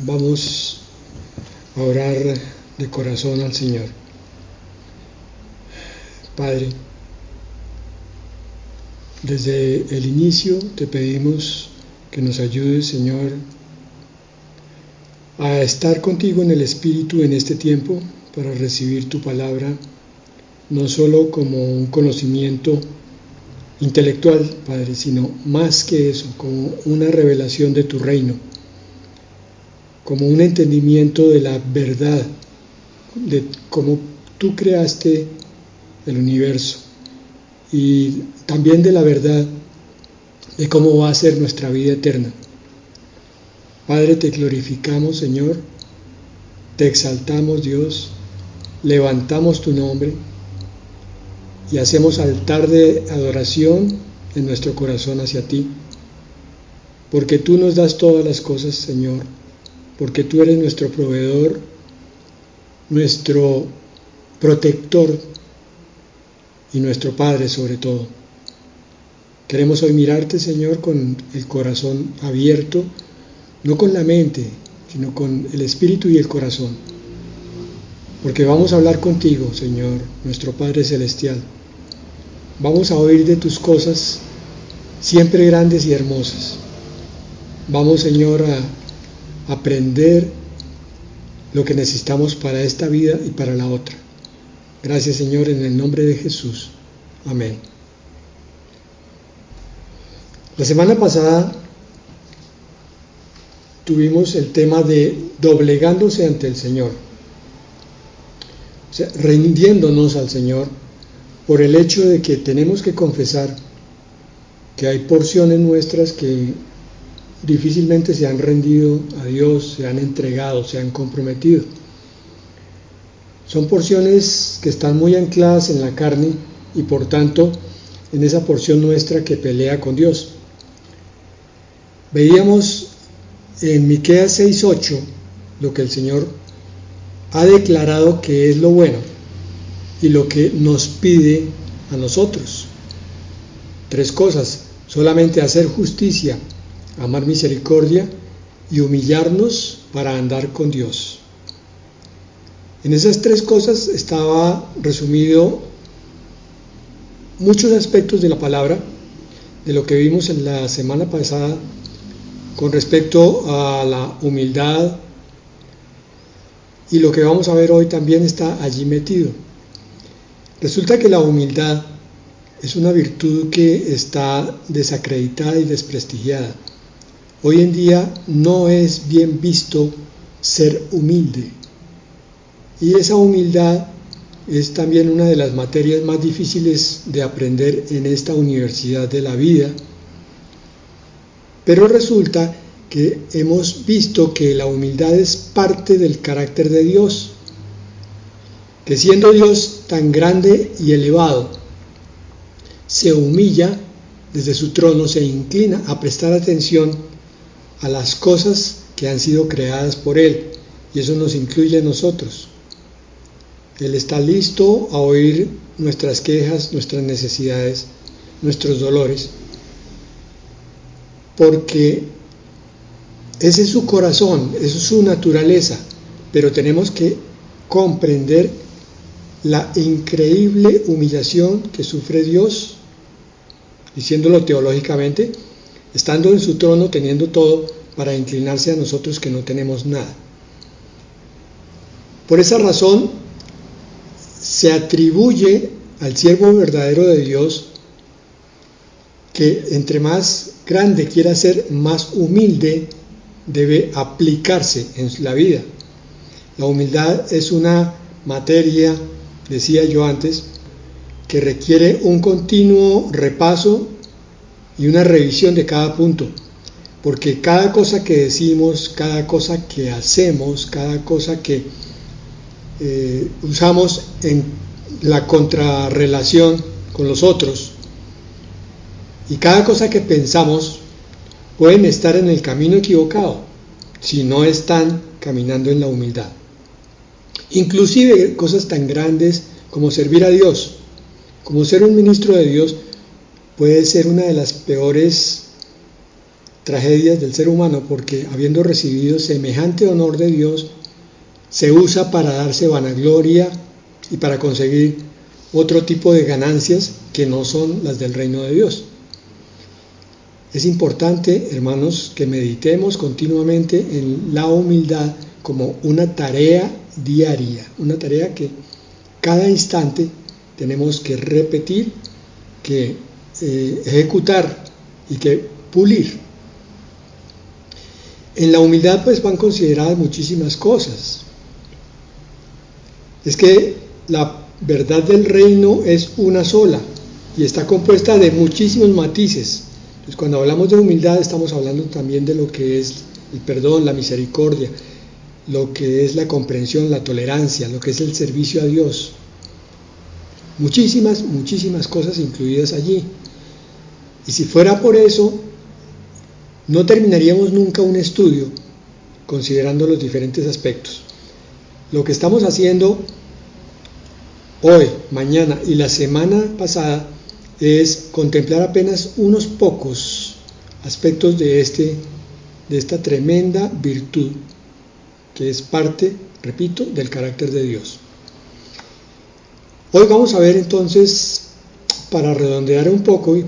Vamos a orar de corazón al Señor. Padre, desde el inicio te pedimos que nos ayudes, Señor, a estar contigo en el Espíritu en este tiempo para recibir tu palabra, no solo como un conocimiento intelectual, Padre, sino más que eso, como una revelación de tu reino, como un entendimiento de la verdad, de cómo tú creaste el universo y también de la verdad de cómo va a ser nuestra vida eterna. Padre, te glorificamos, Señor, te exaltamos, Dios, levantamos tu nombre y hacemos altar de adoración en nuestro corazón hacia ti, porque tú nos das todas las cosas, Señor, porque tú eres nuestro proveedor, nuestro protector y nuestro Padre sobre todo. Queremos hoy mirarte, Señor, con el corazón abierto, no con la mente, sino con el espíritu y el corazón, porque vamos a hablar contigo, Señor, nuestro Padre Celestial. Vamos a oír de tus cosas siempre grandes y hermosas. Vamos, Señor, a aprender lo que necesitamos para esta vida y para la otra. Gracias, Señor, en el nombre de Jesús. Amén. La semana pasada tuvimos el tema de doblegándose ante el Señor, o sea, rindiéndonos al Señor por el hecho de que tenemos que confesar que hay porciones nuestras que difícilmente se han rendido a Dios, se han entregado, se han comprometido. Son porciones que están muy ancladas en la carne y por tanto en esa porción nuestra que pelea con Dios. Veíamos en Miqueas 6:8 lo que el Señor ha declarado que es lo bueno y lo que nos pide a nosotros. 3 cosas: solamente hacer justicia, amar misericordia y humillarnos para andar con Dios. En esas 3 cosas estaba resumido muchos aspectos de la palabra, de lo que vimos en la semana pasada con respecto a la humildad, y lo que vamos a ver hoy también está allí metido. Resulta que la humildad es una virtud que está desacreditada y desprestigiada. Hoy en día no es bien visto ser humilde, y esa humildad es también una de las materias más difíciles de aprender en esta universidad de la vida. Pero resulta que hemos visto que la humildad es parte del carácter de Dios, que siendo Dios tan grande y elevado, se humilla desde su trono, se inclina a prestar atención a las cosas que han sido creadas por Él, y eso nos incluye a nosotros. Él está listo a oír nuestras quejas, nuestras necesidades, nuestros dolores, porque ese es su corazón, eso es su naturaleza, pero tenemos que comprender la increíble humillación que sufre Dios, diciéndolo teológicamente, estando en su trono, teniendo todo, para inclinarse a nosotros que no tenemos nada. Por esa razón, se atribuye al siervo verdadero de Dios que entre más grande quiera ser, más humilde debe aplicarse en la vida. La humildad es una materia, decía yo antes, que requiere un continuo repaso y una revisión de cada punto, porque cada cosa que decimos, cada cosa que hacemos, cada cosa que usamos en la contrarrelación con los otros, y cada cosa que pensamos pueden estar en el camino equivocado si no están caminando en la humildad. Inclusive cosas tan grandes como servir a Dios, como ser un ministro de Dios, puede ser una de las peores tragedias del ser humano, porque habiendo recibido semejante honor de Dios, se usa para darse vanagloria y para conseguir otro tipo de ganancias que no son las del reino de Dios. Es importante, hermanos, que meditemos continuamente en la humildad como una tarea diaria, una tarea que cada instante tenemos que repetir, que ejecutar y que pulir. En la humildad pues van consideradas muchísimas cosas. Es que la verdad del reino es una sola y está compuesta de muchísimos matices. Entonces, cuando hablamos de humildad estamos hablando también de lo que es el perdón, la misericordia, lo que es la comprensión, la tolerancia, lo que es el servicio a Dios. Muchísimas cosas incluidas allí. Y si fuera por eso, no terminaríamos nunca un estudio considerando los diferentes aspectos. Lo que estamos haciendo hoy, mañana y la semana pasada es contemplar apenas unos pocos aspectos de esta tremenda virtud que es parte, repito, del carácter de Dios. Hoy vamos a ver entonces, para redondear un poco,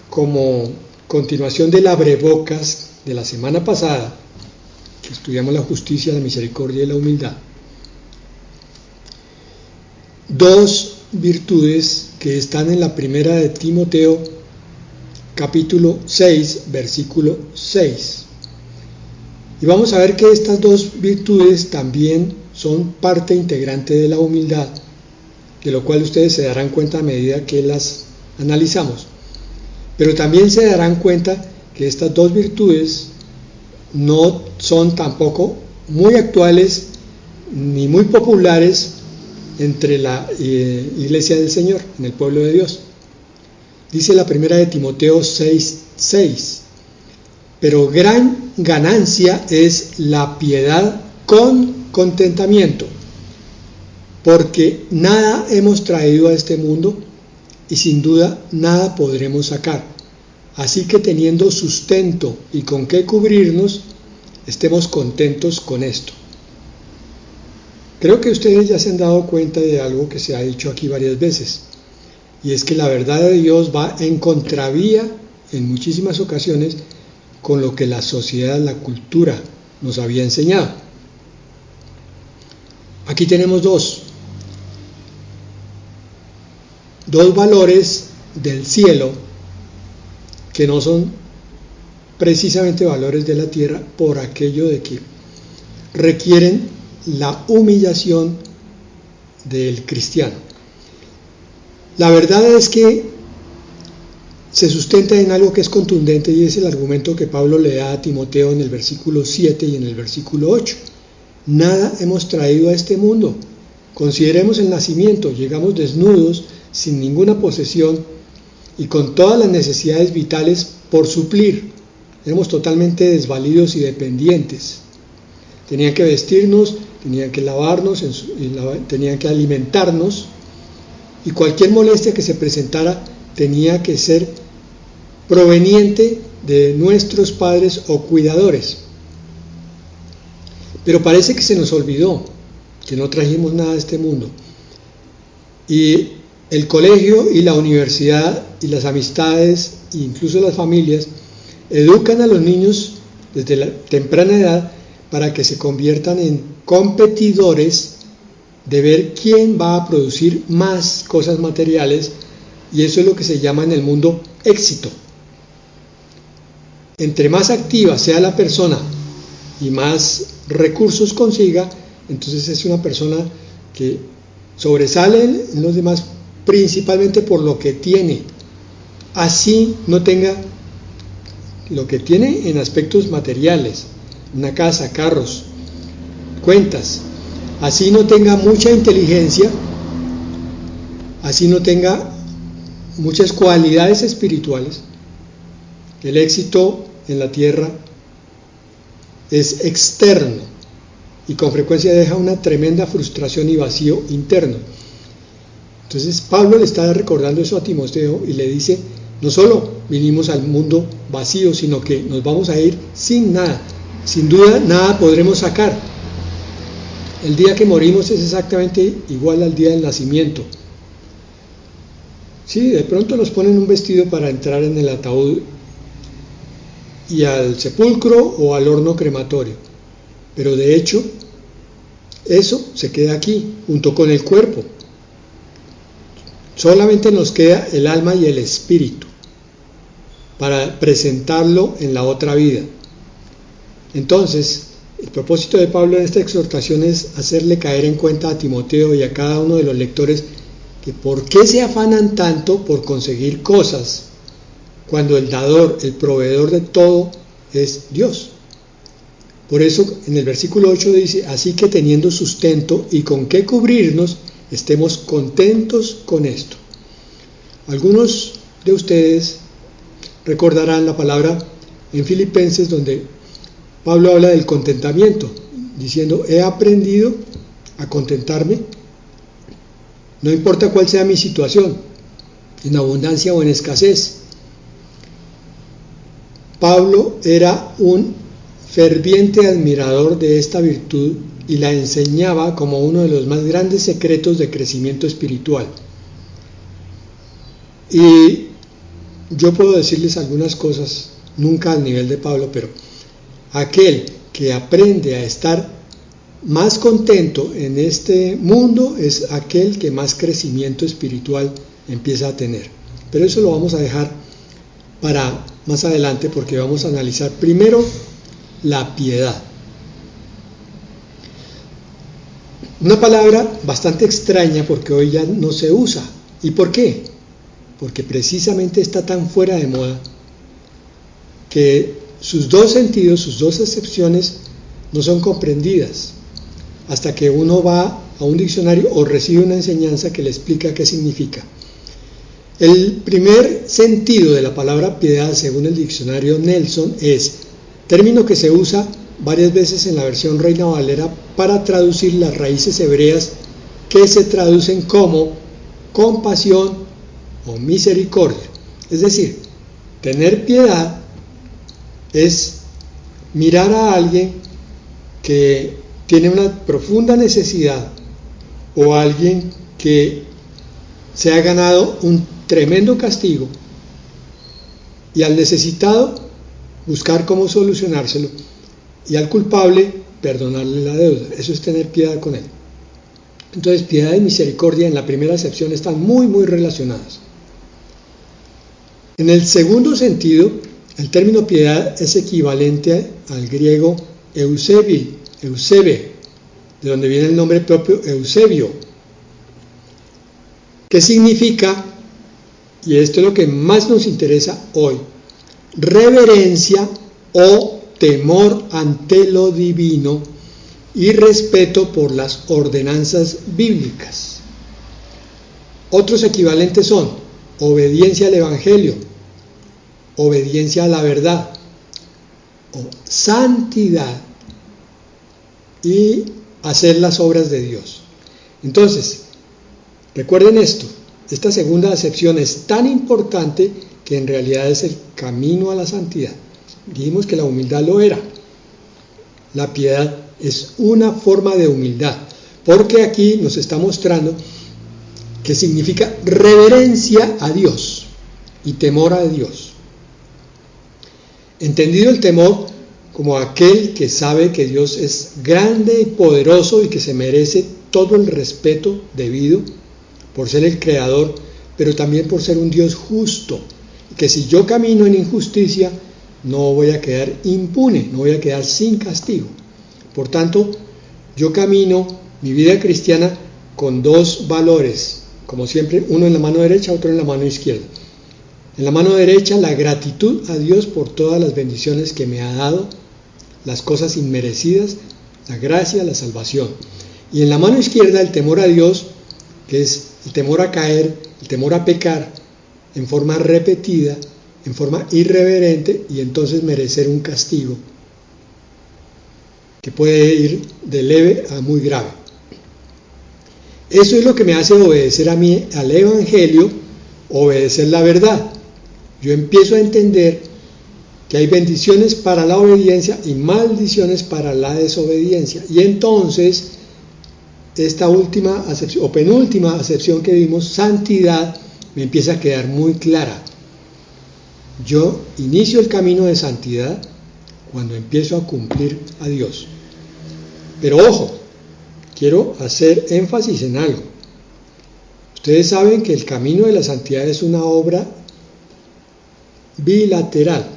como continuación del abrebocas de la semana pasada, que estudiamos la justicia, la misericordia y la humildad, dos virtudes que están en la primera de Timoteo, capítulo 6, versículo 6. Y vamos a ver que estas dos virtudes también son parte integrante de la humildad, de lo cual ustedes se darán cuenta a medida que las analizamos. Pero también se darán cuenta que estas dos virtudes no son tampoco muy actuales ni muy populares entre la iglesia del Señor, en el pueblo de Dios. Dice la primera de Timoteo 6:6, pero gran ganancia es la piedad con contentamiento, porque nada hemos traído a este mundo y sin duda nada podremos sacar. Así que teniendo sustento y con qué cubrirnos, estemos contentos con esto. Creo que ustedes ya se han dado cuenta de algo que se ha dicho aquí varias veces, y es que la verdad de Dios va en contravía en muchísimas ocasiones con lo que la sociedad, la cultura nos había enseñado. Aquí tenemos dos valores del cielo que no son precisamente valores de la tierra, por aquello de que requieren la humillación del cristiano. La verdad es que se sustenta en algo que es contundente, y es el argumento que Pablo le da a Timoteo en el versículo 7 y en el versículo 8. Nada hemos traído a este mundo. Consideremos el nacimiento. Llegamos desnudos, sin ninguna posesión y con todas las necesidades vitales por suplir. Éramos totalmente desvalidos y dependientes. Tenían que vestirnos, tenían que lavarnos, tenían que alimentarnos, y cualquier molestia que se presentara tenía que ser proveniente de nuestros padres o cuidadores. Pero parece que se nos olvidó que no trajimos nada a este mundo. Y el colegio y la universidad y las amistades e incluso las familias educan a los niños desde la temprana edad para que se conviertan en competidores de ver quién va a producir más cosas materiales, y eso es lo que se llama en el mundo éxito. Entre más activa sea la persona y más recursos consiga, entonces es una persona que sobresale en los demás, principalmente por lo que tiene, así no tenga lo que tiene en aspectos materiales, una casa, carros, cuentas, así no tenga mucha inteligencia, así no tenga muchas cualidades espirituales. El éxito en la tierra es externo y con frecuencia deja una tremenda frustración y vacío interno. Entonces Pablo le está recordando eso a Timoteo y le dice no solo vinimos al mundo vacío, sino que nos vamos a ir sin nada. Sin duda, nada podremos sacar. El día que morimos es exactamente igual al día del nacimiento. Sí, de pronto nos ponen un vestido para entrar en el ataúd y al sepulcro o al horno crematorio, pero de hecho eso se queda aquí junto con el cuerpo. Solamente nos queda el alma y el espíritu para presentarlo en la otra vida. Entonces, el propósito de Pablo en esta exhortación es hacerle caer en cuenta a Timoteo y a cada uno de los lectores que por qué se afanan tanto por conseguir cosas cuando el dador, el proveedor de todo es Dios. Por eso en el versículo 8 dice: así que teniendo sustento y con qué cubrirnos, estemos contentos con esto. Algunos de ustedes recordarán la palabra en Filipenses donde Pablo habla del contentamiento, diciendo: he aprendido a contentarme, no importa cuál sea mi situación, en abundancia o en escasez. Pablo era un ferviente admirador de esta virtud y la enseñaba como uno de los más grandes secretos de crecimiento espiritual. Y yo puedo decirles algunas cosas, nunca al nivel de Pablo, pero aquel que aprende a estar más contento en este mundo es aquel que más crecimiento espiritual empieza a tener. Pero eso lo vamos a dejar para más adelante, porque vamos a analizar primero la piedad. Una palabra bastante extraña porque hoy ya no se usa. ¿Y por qué? Porque precisamente está tan fuera de moda que sus dos sentidos, sus dos acepciones no son comprendidas hasta que uno va a un diccionario o recibe una enseñanza que le explica qué significa. El primer sentido de la palabra piedad, según el diccionario Nelson, es término que se usa varias veces en la versión Reina Valera para traducir las raíces hebreas que se traducen como compasión o misericordia. Es decir, tener piedad es mirar a alguien que tiene una profunda necesidad o a alguien que se ha ganado un tremendo castigo y al necesitado buscar cómo solucionárselo y al culpable perdonarle la deuda. Eso es tener piedad con él. Entonces, piedad y misericordia en la primera acepción están muy relacionadas. En el segundo sentido, el término piedad es equivalente al griego eusebe, de donde viene el nombre propio Eusebio, que significa, y esto es lo que más nos interesa hoy, reverencia o temor ante lo divino y respeto por las ordenanzas bíblicas. Otros equivalentes son obediencia al Evangelio, obediencia a la verdad, o santidad y hacer las obras de Dios. Entonces, recuerden esto, esta segunda acepción es tan importante que en realidad es el camino a la santidad. Dijimos que la humildad lo era. La piedad es una forma de humildad, porque aquí nos está mostrando que significa reverencia a Dios y temor a Dios. Entendido el temor como aquel que sabe que Dios es grande y poderoso y que se merece todo el respeto debido por ser el creador, pero también por ser un Dios justo, que si yo camino en injusticia no voy a quedar impune, no voy a quedar sin castigo. Por tanto, yo camino mi vida cristiana con dos valores, como siempre, uno en la mano derecha, otro en la mano izquierda. En la mano derecha, la gratitud a Dios por todas las bendiciones que me ha dado, las cosas inmerecidas, la gracia, la salvación. Y en la mano izquierda, el temor a Dios, que es el temor a caer, el temor a pecar en forma repetida, en forma irreverente, y entonces merecer un castigo que puede ir de leve a muy grave. Eso es lo que me hace obedecer a mí al Evangelio, obedecer la verdad. yo empiezo a entender que hay bendiciones para la obediencia y maldiciones para la desobediencia. Y entonces, esta última acepción, o penúltima acepción que vimos, santidad, me empieza a quedar muy clara. Yo inicio el camino de santidad cuando empiezo a cumplir a Dios. Pero ojo, quiero hacer énfasis en algo. Ustedes saben que el camino de la santidad es una obra bilateral.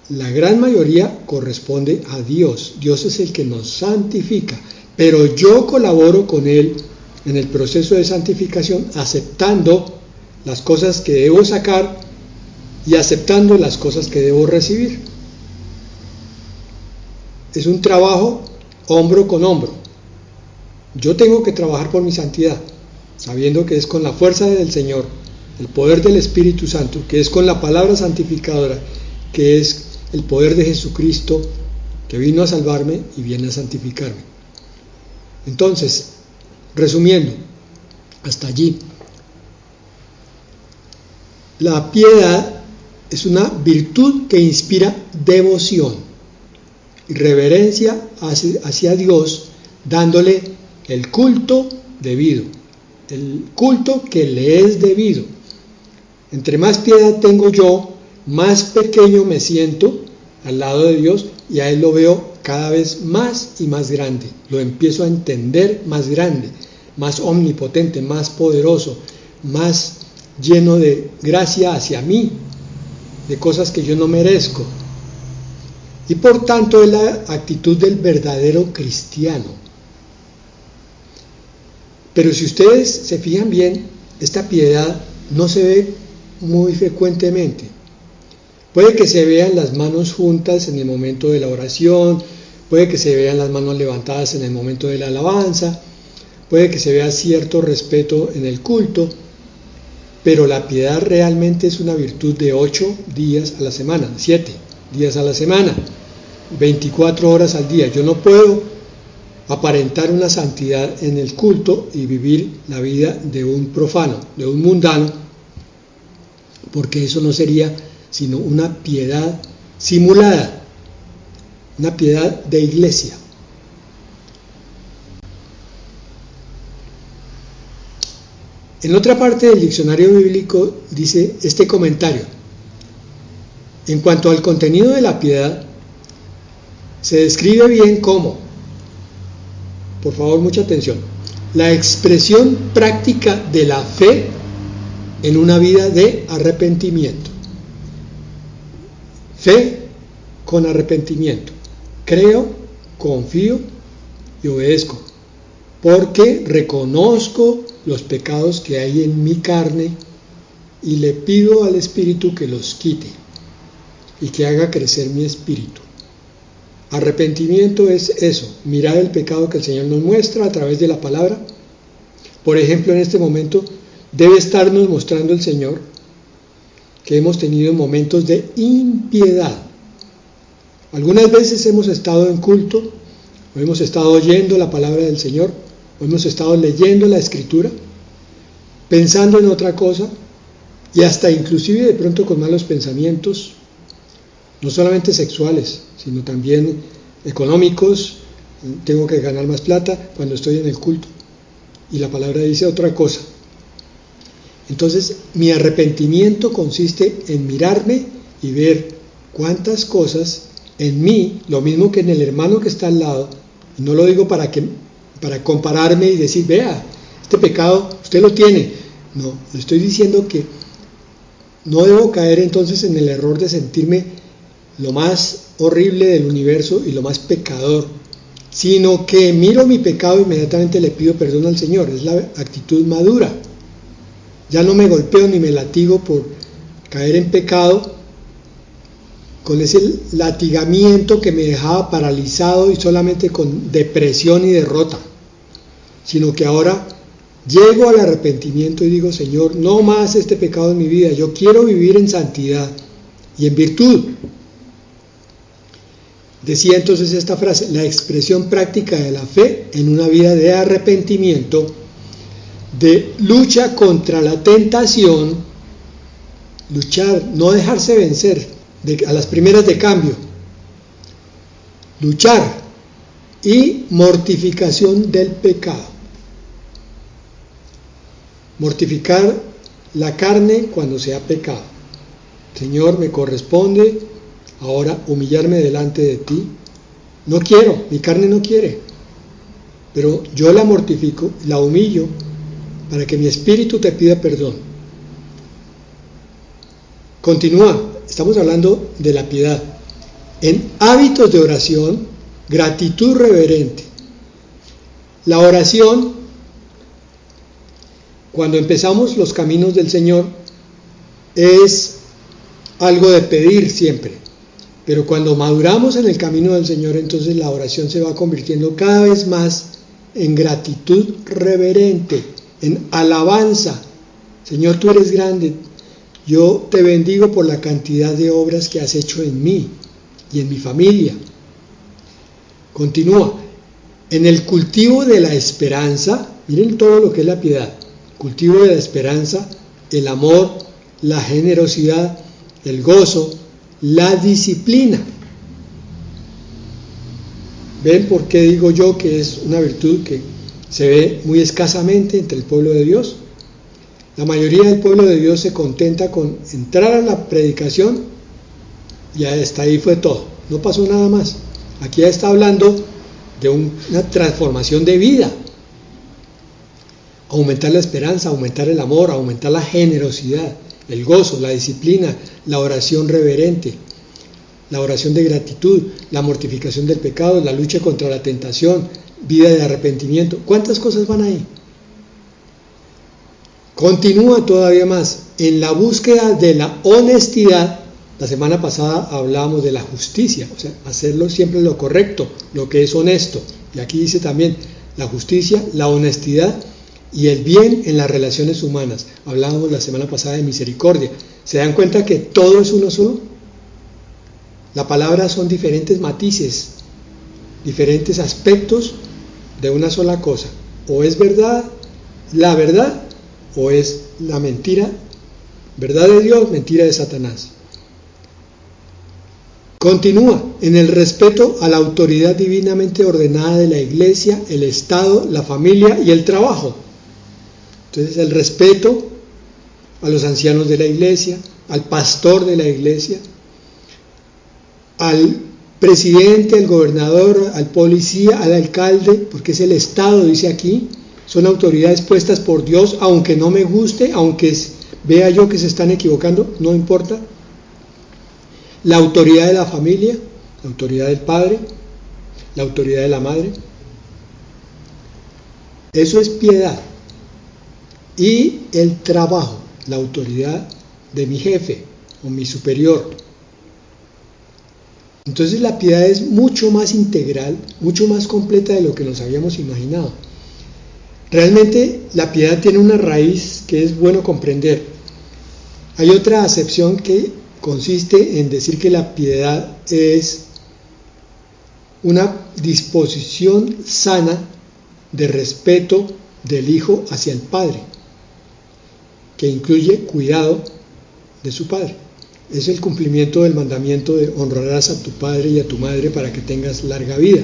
La gran mayoría corresponde a Dios. Dios es el que nos santifica, pero yo colaboro con Él en el proceso de santificación, aceptando las cosas que debo sacar y aceptando las cosas que debo recibir. Es un trabajo hombro con hombro. Yo tengo que trabajar por mi santidad, sabiendo que es con la fuerza del Señor, el poder del Espíritu Santo, que es con la palabra santificadora, que es el poder de Jesucristo, que vino a salvarme y viene a santificarme. Entonces, resumiendo, hasta allí, la piedad es una virtud que inspira devoción y reverencia hacia Dios, dándole el culto debido, el culto que le es debido. Entre más piedad tengo yo, más pequeño me siento al lado de Dios y a Él lo veo cada vez más y más grande. Lo empiezo a entender más grande, más omnipotente, más poderoso, más lleno de gracia hacia mí, de cosas que yo no merezco. Y por tanto es la actitud del verdadero cristiano. Pero si ustedes se fijan bien, esta piedad no se ve muy frecuentemente. Puede que se vean las manos juntas en el momento de la oración, puede que se vean las manos levantadas en el momento de la alabanza, puede que se vea cierto respeto en el culto, pero la piedad realmente es una virtud de 8 días a la semana, 7 días a la semana, 24 horas al día. Yo no puedo aparentar una santidad en el culto y vivir la vida de un profano, de un mundano, porque eso no sería sino una piedad simulada, una piedad de iglesia. En otra parte del diccionario bíblico dice este comentario: en cuanto al contenido de la piedad, se describe bien como, por favor mucha atención, la expresión práctica de la fe en una vida de arrepentimiento. Fe con arrepentimiento. Creo, confío y obedezco, porque reconozco los pecados que hay en mi carne y le pido al Espíritu que los quite y que haga crecer mi espíritu. Arrepentimiento es eso, mirar el pecado que el Señor nos muestra a través de la palabra. Por ejemplo, en este momento debe estarnos mostrando el Señor que hemos tenido momentos de impiedad. Algunas veces hemos estado en culto, o hemos estado oyendo la palabra del Señor, o hemos estado leyendo la Escritura, pensando en otra cosa, y hasta inclusive de pronto con malos pensamientos, no solamente sexuales, sino también económicos. Tengo que ganar más plata cuando estoy en el culto, y la palabra dice otra cosa. Entonces, mi arrepentimiento consiste en mirarme y ver cuántas cosas en mí, lo mismo que en el hermano que está al lado, y no lo digo para compararme y decir, vea, este pecado usted lo tiene. No, le estoy diciendo que no debo caer entonces en el error de sentirme lo más horrible del universo y lo más pecador, sino que miro mi pecado e inmediatamente le pido perdón al Señor. Es la actitud madura. Ya no me golpeo ni me latigo por caer en pecado con ese latigamiento que me dejaba paralizado y solamente con depresión y derrota, sino que ahora llego al arrepentimiento y digo, Señor, no más este pecado en mi vida, yo quiero vivir en santidad y en virtud. Decía entonces esta frase, la expresión práctica de la fe en una vida de arrepentimiento, de lucha contra la tentación luchar, no dejarse vencer a las primeras de cambio, luchar y mortificación del pecado. Mortificar la carne cuando se ha pecado. Señor, me corresponde ahora humillarme delante de ti. No quiero, mi carne no quiere, pero yo la mortifico, la humillo para que mi espíritu te pida perdón. Continúa, estamos hablando de la piedad. En hábitos de oración, gratitud reverente. La oración, cuando empezamos los caminos del Señor, es algo de pedir siempre. Pero cuando maduramos en el camino del Señor, entonces la oración se va convirtiendo cada vez más en gratitud reverente, en alabanza. Señor, tú eres grande. Yo te bendigo por la cantidad de obras que has hecho en mí y en mi familia. Continúa. En el cultivo de la esperanza, miren todo lo que es la piedad. Cultivo de la esperanza, el amor, la generosidad, el gozo, la disciplina. ¿Ven por qué digo yo que es una virtud que se ve muy escasamente entre el pueblo de Dios? La mayoría del pueblo de Dios se contenta con entrar a la predicación y hasta ahí fue todo, no pasó nada más. Aquí ya está hablando de una transformación de vida. Aumentar la esperanza, aumentar el amor, aumentar la generosidad, el gozo, la disciplina, la oración reverente, la oración de gratitud, la mortificación del pecado, la lucha contra la tentación, vida de arrepentimiento. ¿Cuántas cosas van ahí? Continúa todavía más, en la búsqueda de la honestidad. La semana pasada hablábamos de la justicia, o sea, hacerlo siempre lo correcto, lo que es honesto. Y aquí dice también la justicia, la honestidad y el bien en las relaciones humanas. Hablábamos la semana pasada de misericordia. ¿Se dan cuenta que todo es uno solo? La palabra son diferentes matices, diferentes aspectos de una sola cosa. O es verdad, la verdad, o es la mentira, verdad de Dios, mentira de Satanás. Continúa, en el respeto a la autoridad divinamente ordenada de la iglesia, el Estado, la familia y el trabajo. Entonces, el respeto a los ancianos de la iglesia, al pastor de la iglesia, al presidente, al gobernador, al policía, al alcalde, porque es el Estado, dice aquí, son autoridades puestas por Dios, aunque no me guste, aunque vea yo que se están equivocando, no importa. La autoridad de la familia, la autoridad del padre, la autoridad de la madre. Eso es piedad. Y el trabajo, la autoridad de mi jefe o mi superior. Entonces la piedad es mucho más integral, mucho más completa de lo que nos habíamos imaginado. Realmente la piedad tiene una raíz que es bueno comprender. Hay otra acepción que consiste en decir que la piedad es una disposición sana de respeto del hijo hacia el padre, que incluye cuidado de su padre. Es el cumplimiento del mandamiento de honrarás a tu padre y a tu madre para que tengas larga vida.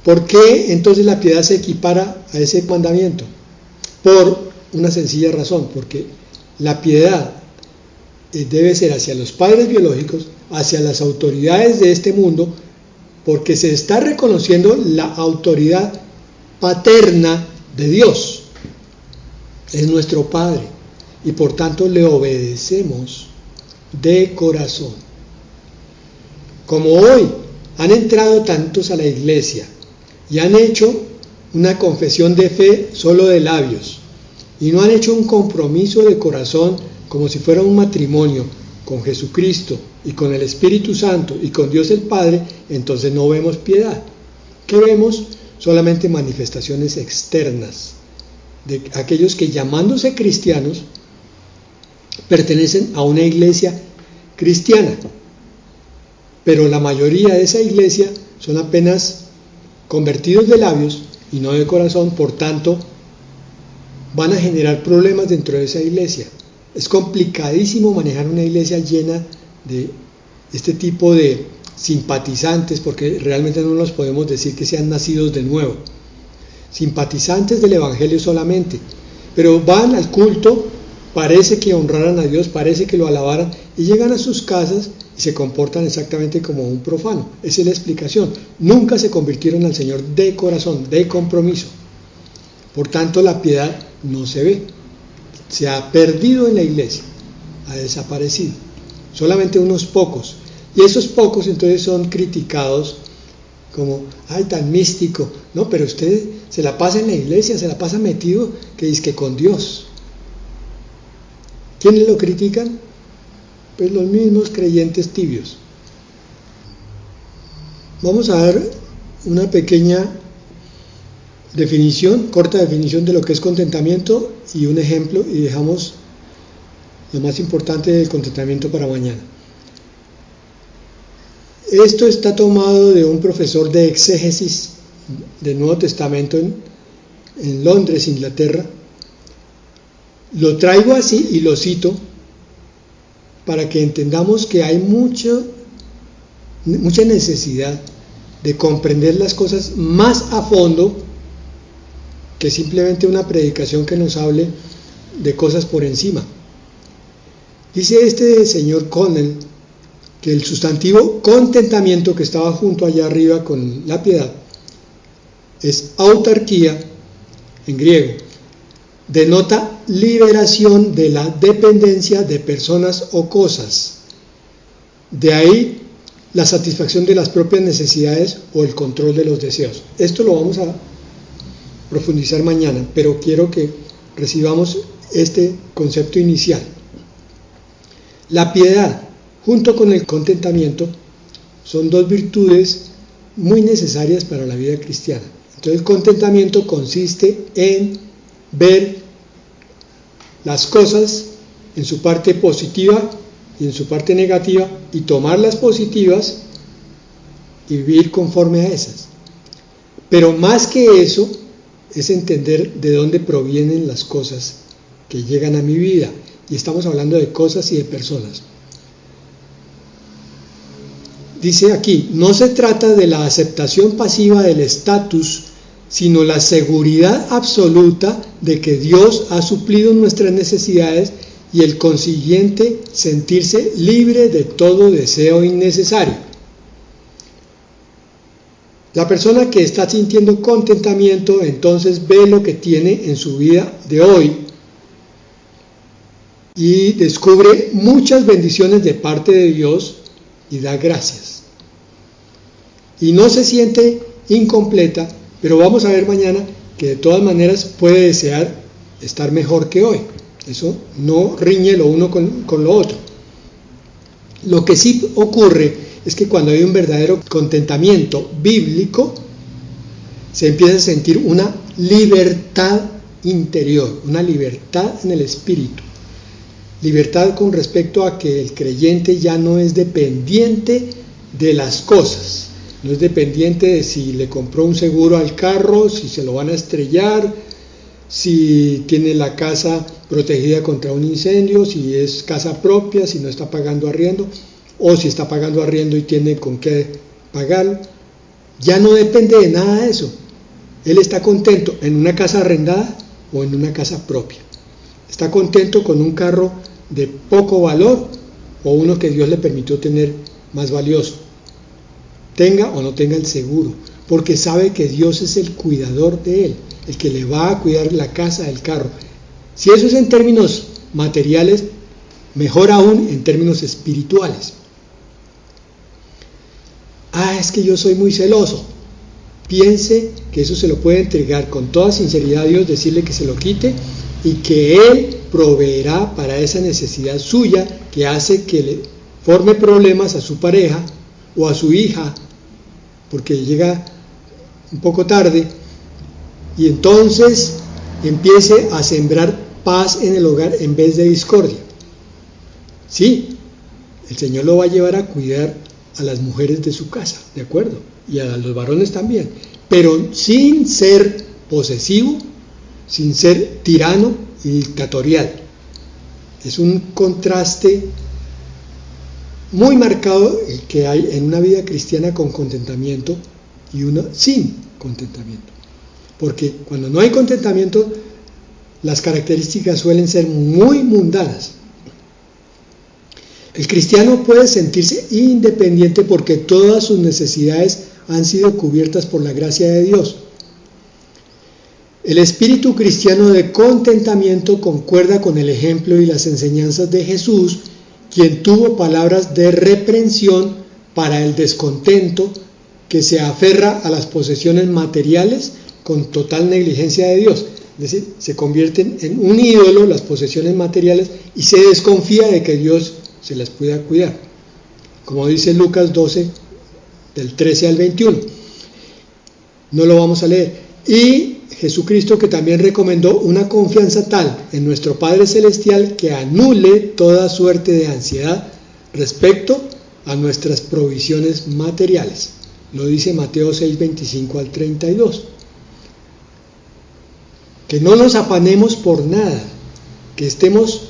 ¿Por qué entonces la piedad se equipara a ese mandamiento? Por una sencilla razón, porque la piedad debe ser hacia los padres biológicos, hacia las autoridades de este mundo, porque se está reconociendo la autoridad paterna de Dios. Es nuestro Padre y por tanto le obedecemos de corazón. Como hoy han entrado tantos a la iglesia y han hecho una confesión de fe solo de labios y no han hecho un compromiso de corazón como si fuera un matrimonio con Jesucristo y con el Espíritu Santo y con Dios el Padre, entonces no vemos piedad. ¿Qué vemos? Solamente manifestaciones externas de aquellos que, llamándose cristianos, pertenecen a una iglesia cristiana, pero la mayoría de esa iglesia son apenas convertidos de labios y no de corazón, por tanto van a generar problemas dentro de esa iglesia. Es complicadísimo manejar una iglesia llena de este tipo de simpatizantes, porque realmente no nos podemos decir que sean nacidos de nuevo. Simpatizantes del Evangelio solamente, pero van al culto, parece que honraran a Dios, parece que lo alabaran, y llegan a sus casas y se comportan exactamente como un profano. Esa es la explicación. Nunca se convirtieron al Señor de corazón, de compromiso. Por tanto, la piedad no se ve. Se ha perdido en la iglesia, ha desaparecido. Solamente unos pocos. Y esos pocos entonces son criticados como, ay, tan místico. No, pero usted se la pasa en la iglesia, se la pasa metido, que dice que con Dios. ¿Quiénes lo critican? Pues los mismos creyentes tibios. Vamos a dar una pequeña definición, corta definición de lo que es contentamiento y un ejemplo, y dejamos lo más importante del contentamiento para mañana. Esto está tomado de un profesor de exégesis del Nuevo Testamento en Londres, Inglaterra. Lo traigo así y lo cito para que entendamos que hay mucha necesidad de comprender las cosas más a fondo que simplemente una predicación que nos hable de cosas por encima. Dice este señor Connell que el sustantivo contentamiento, que estaba junto allá arriba con la piedad, es autarquía en griego. Denota liberación de la dependencia de personas o cosas. De ahí la satisfacción de las propias necesidades o el control de los deseos. Esto lo vamos a profundizar mañana, pero quiero que recibamos este concepto inicial. La piedad, junto con el contentamiento, son dos virtudes muy necesarias para la vida cristiana. Entonces, el contentamiento consiste en ver las cosas en su parte positiva y en su parte negativa y tomar las positivas y vivir conforme a esas. Pero más que eso es entender de dónde provienen las cosas que llegan a mi vida, y estamos hablando de cosas y de personas. Dice aquí, no se trata de la aceptación pasiva del estatus, sino la seguridad absoluta de que Dios ha suplido nuestras necesidades y el consiguiente sentirse libre de todo deseo innecesario. La persona que está sintiendo contentamiento entonces ve lo que tiene en su vida de hoy y descubre muchas bendiciones de parte de Dios y da gracias. Y no se siente incompleta, pero vamos a ver mañana que de todas maneras puede desear estar mejor que hoy. Eso no riñe lo uno con lo otro. Lo que sí ocurre es que cuando hay un verdadero contentamiento bíblico, se empieza a sentir una libertad interior, una libertad en el espíritu. Libertad con respecto a que el creyente ya no es dependiente de las cosas, no es dependiente de si le compró un seguro al carro, si se lo van a estrellar, si tiene la casa protegida contra un incendio, si es casa propia, si no está pagando arriendo, o si está pagando arriendo y tiene con qué pagarlo. Ya no depende de nada de eso. Él está contento en una casa arrendada o en una casa propia. Está contento con un carro de poco valor o uno que Dios le permitió tener más valioso. Tenga o no tenga el seguro, porque sabe que Dios es el cuidador de él, el que le va a cuidar la casa, el carro. Si eso es en términos materiales, mejor aún en términos espirituales. Es que yo soy muy celoso. Piense que eso se lo puede entregar con toda sinceridad a Dios, decirle que se lo quite y que Él proveerá para esa necesidad suya que hace que le forme problemas a su pareja o a su hija, porque llega un poco tarde, y entonces empiece a sembrar paz en el hogar en vez de discordia. Sí, el Señor lo va a llevar a cuidar a las mujeres de su casa, ¿de acuerdo? Y a los varones también, pero sin ser posesivo, sin ser tirano y dictatorial. Es un contraste muy marcado el que hay en una vida cristiana con contentamiento y una sin contentamiento. Porque cuando no hay contentamiento, las características suelen ser muy mundanas. El cristiano puede sentirse independiente porque todas sus necesidades han sido cubiertas por la gracia de Dios. El espíritu cristiano de contentamiento concuerda con el ejemplo y las enseñanzas de Jesús, quien tuvo palabras de reprensión para el descontento que se aferra a las posesiones materiales con total negligencia de Dios. Es decir, se convierten en un ídolo las posesiones materiales y se desconfía de que Dios se las pueda cuidar. Como dice Lucas 12, del 13 al 21. No lo vamos a leer. Y Jesucristo, que también recomendó una confianza tal en nuestro Padre Celestial que anule toda suerte de ansiedad respecto a nuestras provisiones materiales. Lo dice Mateo 6, 25 al 32. Que no nos afanemos por nada, que estemos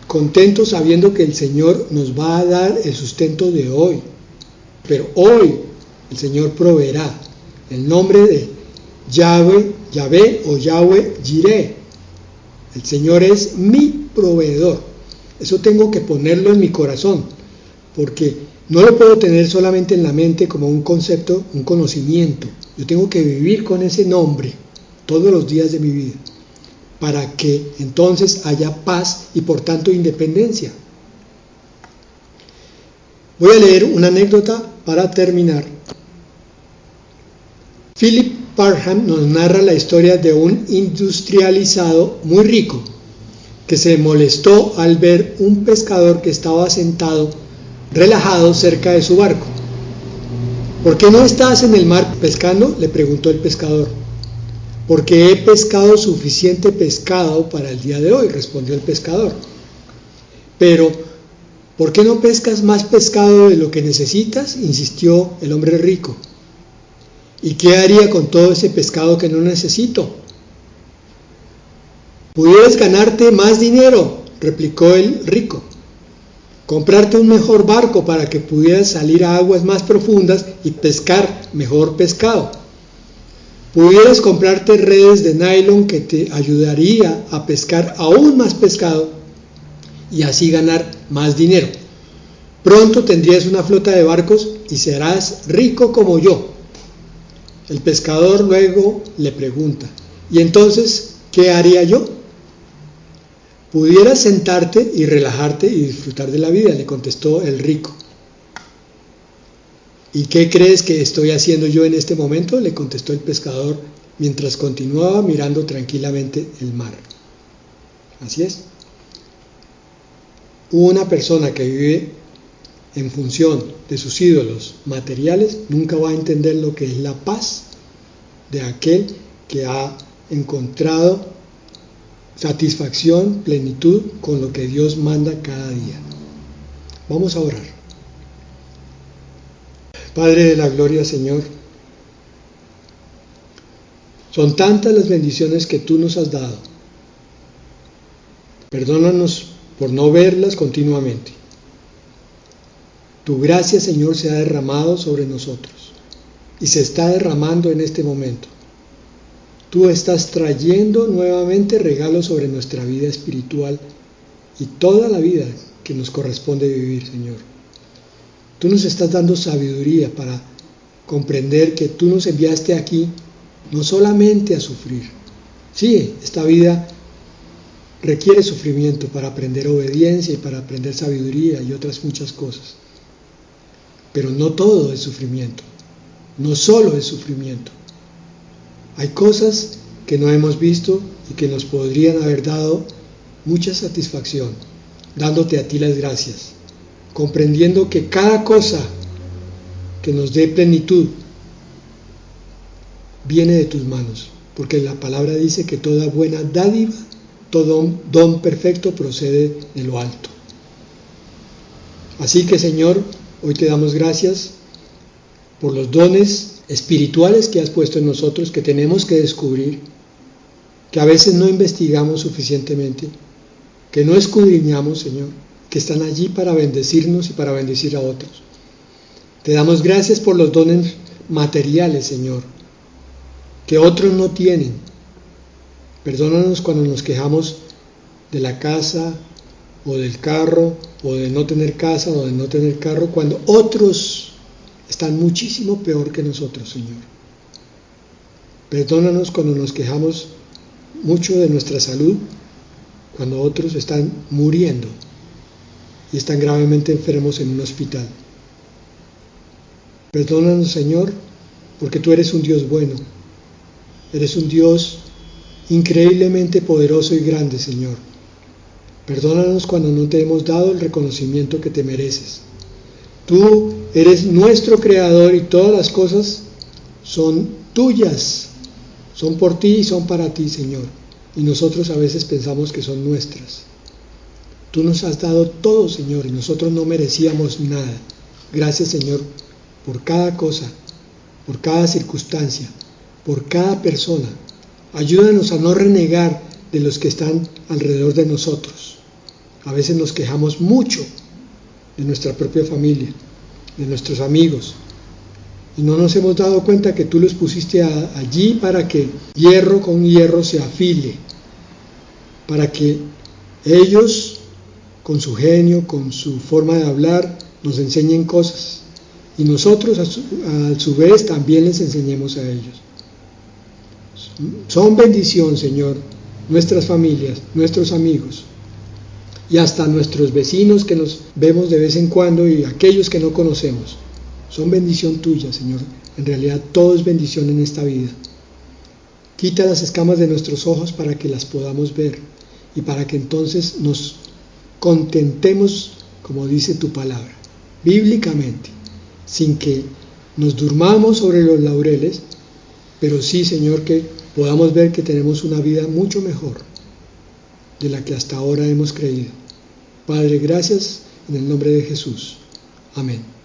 contentos sabiendo que el Señor nos va a dar el sustento de hoy. Pero hoy el Señor proveerá. El nombre de Yahvé o Yahweh Jireh. El Señor es mi proveedor. Eso tengo que ponerlo en mi corazón, porque no lo puedo tener solamente en la mente como un concepto, un conocimiento. Yo tengo que vivir con ese nombre todos los días de mi vida, para que entonces haya paz y por tanto independencia. Voy a leer una anécdota para terminar. Philip Parham nos narra la historia de un industrializado muy rico que se molestó al ver un pescador que estaba sentado relajado cerca de su barco. ¿Por qué no estás en el mar pescando?, le preguntó el pescador. Porque he pescado suficiente pescado para el día de hoy, respondió el pescador. Pero, ¿por qué no pescas más pescado de lo que necesitas?, insistió el hombre rico. ¿Y qué haría con todo ese pescado que no necesito? Pudieras ganarte más dinero, replicó el rico. Comprarte un mejor barco para que pudieras salir a aguas más profundas y pescar mejor pescado. Pudieras comprarte redes de nylon que te ayudaría a pescar aún más pescado y así ganar más dinero. Pronto tendrías una flota de barcos y serás rico como yo. El pescador luego le pregunta, ¿y entonces qué haría yo? Pudieras sentarte y relajarte y disfrutar de la vida, le contestó el rico. ¿Y qué crees que estoy haciendo yo en este momento?, le contestó el pescador mientras continuaba mirando tranquilamente el mar. Así es. Una persona que vive en función de sus ídolos materiales nunca va a entender lo que es la paz de aquel que ha encontrado satisfacción, plenitud con lo que Dios manda cada día. Vamos a orar. Padre de la gloria, Señor, son tantas las bendiciones que tú nos has dado. Perdónanos por no verlas continuamente. Tu gracia, Señor, se ha derramado sobre nosotros y se está derramando en este momento. Tú estás trayendo nuevamente regalos sobre nuestra vida espiritual y toda la vida que nos corresponde vivir, Señor. Tú nos estás dando sabiduría para comprender que tú nos enviaste aquí no solamente a sufrir. Sí, esta vida requiere sufrimiento para aprender obediencia y para aprender sabiduría y otras muchas cosas. Pero no todo es sufrimiento, no solo es sufrimiento. Hay cosas que no hemos visto y que nos podrían haber dado mucha satisfacción, dándote a ti las gracias, comprendiendo que cada cosa que nos dé plenitud viene de tus manos, porque la palabra dice que toda buena dádiva, todo don perfecto procede de lo alto. Así que, Señor, hoy te damos gracias por los dones espirituales que has puesto en nosotros, que tenemos que descubrir, que a veces no investigamos suficientemente, que no escudriñamos, Señor, que están allí para bendecirnos y para bendecir a otros. Te damos gracias por los dones materiales, Señor, que otros no tienen. Perdónanos cuando nos quejamos de la casa o del carro, o de no tener casa o de no tener carro, cuando otros están muchísimo peor que nosotros, Señor. Perdónanos cuando nos quejamos mucho de nuestra salud, cuando otros están muriendo y están gravemente enfermos en un hospital. Perdónanos, Señor, porque tú eres un Dios bueno, eres un Dios increíblemente poderoso y grande, Señor. Perdónanos cuando no te hemos dado el reconocimiento que te mereces. Tú eres nuestro Creador y todas las cosas son tuyas, son por ti y son para ti, Señor. Y nosotros a veces pensamos que son nuestras. Tú nos has dado todo, Señor, y nosotros no merecíamos nada. Gracias, Señor, por cada cosa, por cada circunstancia, por cada persona. Ayúdanos a no renegar de los que están alrededor de nosotros. A veces nos quejamos mucho de nuestra propia familia, de nuestros amigos, y no nos hemos dado cuenta que tú los pusiste allí para que hierro con hierro se afile, para que ellos, con su genio, con su forma de hablar, nos enseñen cosas, y nosotros a su vez también les enseñemos a ellos. Son bendición, Señor, nuestras familias, nuestros amigos, y hasta nuestros vecinos que nos vemos de vez en cuando y aquellos que no conocemos. Son bendición tuya, Señor. En realidad todo es bendición en esta vida. Quita las escamas de nuestros ojos para que las podamos ver y para que entonces nos contentemos, como dice tu palabra, bíblicamente, sin que nos durmamos sobre los laureles, pero sí, Señor, que podamos ver que tenemos una vida mucho mejor de la que hasta ahora hemos creído. Padre, gracias en el nombre de Jesús. Amén.